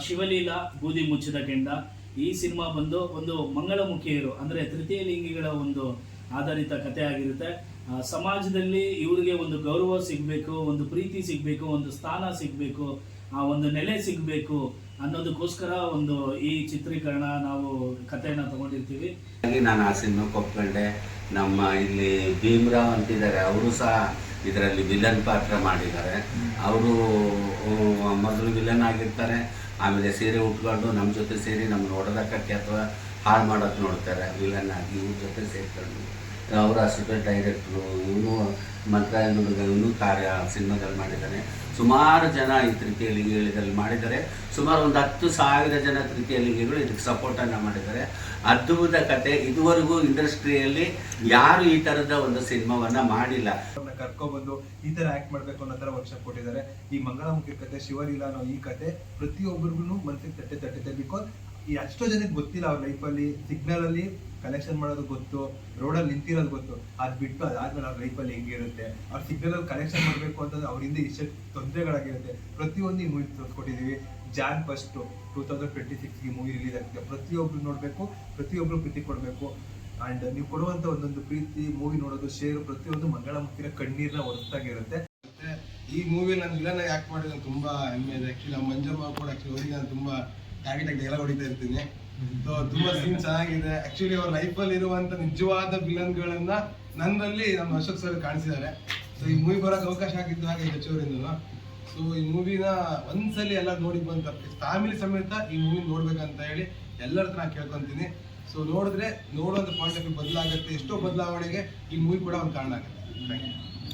ಶಿವಲೀಲಾ ಬೂದಿ ಮುಚ್ಚಿದ ಕೆಂಡ ಈ ಸಿನಿಮಾ ಬಂದು ಒಂದು ಮಂಗಳಮುಖಿಯರು ಅಂದರೆ ತೃತೀಯ ಲಿಂಗಿಗಳ ಒಂದು ಆಧಾರಿತ ಕಥೆ ಆಗಿರುತ್ತೆ. ಸಮಾಜದಲ್ಲಿ ಇವರಿಗೆ ಒಂದು ಗೌರವ ಸಿಗಬೇಕು, ಒಂದು ಪ್ರೀತಿ ಸಿಗಬೇಕು, ಒಂದು ಸ್ಥಾನ ಸಿಗಬೇಕು, ಒಂದು ನೆಲೆ ಸಿಗಬೇಕು ಅನ್ನೋದಕ್ಕೋಸ್ಕರ ಒಂದು ಈ ಚಿತ್ರೀಕರಣ ನಾವು ಕಥೆಯನ್ನು ತಗೊಂಡಿರ್ತೀವಿ. ನಾನು ಆ ಸಿನಿಮಾಕ್ಕೆ ಒಪ್ಕೊಂಡೆ. ನಮ್ಮ ಇಲ್ಲಿ ಭೀಮರಾವ್ ಅಂತಿದ್ದಾರೆ, ಅವರು ಸಹ ಇದರಲ್ಲಿ ವಿಲನ್ ಪಾತ್ರ ಮಾಡಿದ್ದಾರೆ. ಅವರು ಮೊದಲು ವಿಲನ್ ಆಗಿರ್ತಾರೆ, ಆಮೇಲೆ ಸೀರೆ ಉಟ್ಕೊಂಡು ನಮ್ಮ ಜೊತೆ ಸೇರಿ ನಮ್ಮ ನೋಡೋದಕ್ಕೆ ಅಥವಾ ಹಾಳು ಮಾಡೋಕ್ಕೆ ನೋಡ್ತಾರೆ. ವಿಲನ್ ಆಗಿ ಇವ್ರ ಜೊತೆ ಸೇರ್ಕೊಂಡು ಅವರು ಅಸಿಸ್ಟೆಂಟ್ ಡೈರೆಕ್ಟ್ರು, ಇವನು ಮಂತ್ರಾಲಯ ಹುಡುಗ, ಇವನು ಕಾರ್ಯ ಸಿನಿಮಾದಲ್ಲಿ ಮಾಡಿದ್ದಾನೆ. ಸುಮಾರು ಜನ ಈ ತೃತೀಯ ಲಿಂಗಿಗಳಲ್ಲಿ ಮಾಡಿದ್ದಾರೆ. ಸುಮಾರು ಒಂದು 10,000 ಜನ ತೃತೀಯ ಲಿಂಗಿಗಳು ಇದಕ್ಕೆ ಸಪೋರ್ಟನ್ನು ಮಾಡಿದ್ದಾರೆ. ಅದ್ಭುತ ಕತೆ. ಇದುವರೆಗೂ ಇಂಡಸ್ಟ್ರಿಯಲ್ಲಿ ಯಾರು ಈ ಥರದ ಒಂದು ಸಿನಿಮಾವನ್ನು ಮಾಡಿಲ್ಲ. ಕರ್ಕೊಬಂದು ಈ ಥರ ಆ್ಯಕ್ಟ್ ಮಾಡಬೇಕು ಅನ್ನೋ ಥರ ವರ್ಕ್ಶಾಪ್ ಕೊಟ್ಟಿದ್ದಾರೆ. ಈ ಮಂಗಳಮುಖಿ ಕತೆ, ಶಿವಲೀಲಾ ಅನ್ನೋ ಈ ಕತೆ ಪ್ರತಿಯೊಬ್ಬರಿಗೂ ಮನಸ್ಸಿಗೆ ತಟ್ಟೆ ಬಿಕಾಸ್ ಎಷ್ಟೋ ಜನಕ್ಕೆ ಗೊತ್ತಿಲ್ಲ. ಅವ್ರ ಲೈಫಲ್ಲಿ ಸಿಗ್ನಲಲ್ಲಿ ಕಲೆಕ್ಷನ್ ಮಾಡೋದು ಗೊತ್ತು, ರೋಡಲ್ಲಿ ನಿಂತಿರೋದು ಗೊತ್ತು, ಅದು ಬಿಟ್ಟು ಅದಾದ್ಮೇಲೆ ಅವ್ರ ಲೈಫಲ್ಲಿ ಹೆಂಗಿರುತ್ತೆ, ಅವ್ರ ಸಿಗ್ನಲಲ್ಲಿ ಕಲೆಕ್ಷನ್ ಮಾಡಬೇಕು ಅಂತಂದ್ರೆ ಅವರಿಂದ ಇಷ್ಟು ತೊಂದರೆಗಳಾಗಿರುತ್ತೆ. ಪ್ರತಿಯೊಂದು ಈ ಮೂವಿ ತೋರಿಸ್ಕೊಟ್ಟಿದ್ದೀವಿ. Jan 1, 2026 ಈ ಮೂವಿ ರಿಲೀಸ್ ಆಗ್ತಿದೆ. ಪ್ರತಿಯೊಬ್ರು ನೋಡಬೇಕು, ಪ್ರತಿಯೊಬ್ರು ಪ್ರೀತಿ ಕೊಡಬೇಕು. ಆ್ಯಂಡ್ ನೀವು ಕೊಡುವಂಥ ಒಂದೊಂದು ಪ್ರೀತಿ, ಮೂವಿ ನೋಡೋದು, ಶೇರು, ಪ್ರತಿಯೊಂದು ಮಂಗಳಮುಖಿನ ಕಣ್ಣೀರನ್ನ ಹೊರತಾಗಿರುತ್ತೆ. ಈ ಮೂವಿ ನಾನು ವಿಲನ್ ಆಗಿ ಆಕ್ಟ್ ಮಾಡಿದ್ರೆ ತುಂಬಾ ಹೆಮ್ಮೆ ಇದೆ. ಆಕ್ಚುಲಿ ನಮ್ಮ ಮಂಜಮ್ಮ ಕೂಡ ಅವರಿಗೆ ನಾನು ತುಂಬಾ ಟಾರ್ಗೆಟ್ ಆಗಿ ಡೈಲಾಗ್ ಹೊಡಿತಾ ಇರ್ತೀನಿ. ತುಂಬಾ ಸೀನ್ ಚೆನ್ನಾಗಿದೆ. ಆಕ್ಚುಲಿ ಅವ್ರ ಲೈಫಲ್ಲಿ ಇರುವಂತ ನಿಜವಾದ ವಿಲನ್ಗಳನ್ನ ನನ್ನಲ್ಲಿ ನಮ್ಮ ಅಶೋಕ್ ಸರ್ ಕಾಣಿಸಿದ್ದಾರೆ. ಸೊ ಈ ಮೂವಿ ಬರೋಕೆ ಅವಕಾಶ ಆಗಿದ್ದು ಹಾಗೆ ಹೆಚ್ಚುವರಿಂದ. ಸೊ ಈ ಮೂವಿನ ಒಂದ್ಸಲಿ ಎಲ್ಲ ನೋಡಿ ಬಂದ ಫ್ಯಾಮಿಲಿ ಸಮೇತ ಈ ಮೂವಿ ನೋಡ್ಬೇಕಂತ ಹೇಳಿ ಎಲ್ಲರ ಹತ್ರ ನಾನು ಕೇಳ್ಕೊಂತೀನಿ. ಸೊ ನೋಡಿದ್ರೆ ನೋಡುವಂತ ಪಾಯಿಂಟ್ ಆಫ್ ವ್ಯೂ ಬದಲಾಗುತ್ತೆ. ಎಷ್ಟೋ ಬದಲಾವಣೆಗೆ ಈ ಮೂವಿ ಕೂಡ ಒಂದು ಕಾರಣ ಆಗುತ್ತೆ.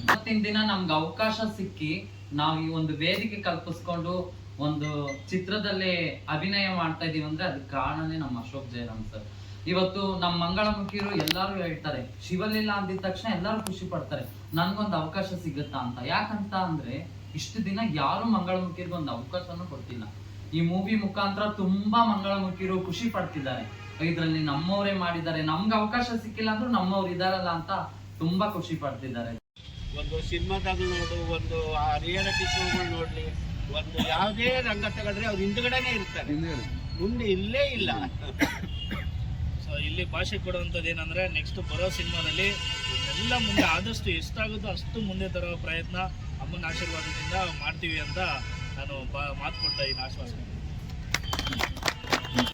ಇವತ್ತಿನ ದಿನ ನಮ್ಗೆ ಅವಕಾಶ ಸಿಕ್ಕಿ ನಾವು ಈ ಒಂದು ವೇದಿಕೆ ಕಲ್ಪಿಸ್ಕೊಂಡು ಒಂದು ಚಿತ್ರದಲ್ಲಿ ಅಭಿನಯ ಮಾಡ್ತಾ ಇದೀವಿ ಅಂದ್ರೆ ಅದಕ್ಕೆ ಕಾರಣನೇ ನಮ್ಮ ಅಶೋಕ್ ಜಯರಾಮ್ ಸರ್. ಇವತ್ತು ನಮ್ಮ ಮಂಗಳಮುಖಿಯರು ಎಲ್ಲರೂ ಹೇಳ್ತಾರೆ, ಶಿವಲೀಲಾ ಅಂದಿದ ತಕ್ಷಣ ಎಲ್ಲರೂ ಖುಷಿ ಪಡ್ತಾರೆ, ನನ್ಗೊಂದು ಅವಕಾಶ ಸಿಗುತ್ತಾ ಅಂತ. ಯಾಕಂತ ಅಂದ್ರೆ ಇಷ್ಟು ದಿನ ಯಾರು ಮಂಗಳಮುಖಿಯರಿಗೆ ಒಂದು ಅವಕಾಶನೂ ಕೊಟ್ಟಿಲ್ಲ. ಈ ಮೂವಿ ಮುಖಾಂತರ ತುಂಬಾ ಮಂಗಳಮುಖಿಯರು ಖುಷಿ ಪಡ್ತಿದ್ದಾರೆ. ಇದ್ರಲ್ಲಿ ನಮ್ಮವರೇ ಮಾಡಿದ್ದಾರೆ, ನಮ್ಗೆ ಅವಕಾಶ ಸಿಕ್ಕಿಲ್ಲ ಅಂದ್ರೂ ನಮ್ಮವ್ರು ಇದಾರಲ್ಲ ಅಂತ ತುಂಬಾ ಖುಷಿ ಪಡ್ತಿದ್ದಾರೆ. ಒಂದು ಸಿನಿಮಾದಾಗ ನೋಡು, ಒಂದು ರಿಯಾಲಿಟಿ ಶೋಗಳು ನೋಡ್ಲಿ, ಒಂದು ಯಾವುದೇ ರಂಗ ತಗೊಂಡ್ರೆ ಅವ್ರು ಹಿಂದ್ಗಡೆನೆ ಇರ್ತಾರೆ, ಮುಂದೆ ಇಲ್ಲೇ ಇಲ್ಲ. ಸೊ ಇಲ್ಲಿ ಭಾಷೆ ಕೊಡುವಂಥದ್ದು ಏನಂದ್ರೆ ನೆಕ್ಸ್ಟ್ ಬರೋ ಸಿನಿಮಾದಲ್ಲಿ ಎಲ್ಲ ಮುಂದೆ ಆದಷ್ಟು ಎಷ್ಟಾಗುತ್ತೋ ಅಷ್ಟು ಮುಂದೆ ತರೋ ಪ್ರಯತ್ನ ಅಮ್ಮನ ಆಶೀರ್ವಾದದಿಂದ ಮಾಡ್ತೀವಿ ಅಂತ ನಾನು ಮಾತು ಕೊಡ್ತಾ ಇದ್ದೀನಿ, ಆಶ್ವಾಸನೆ.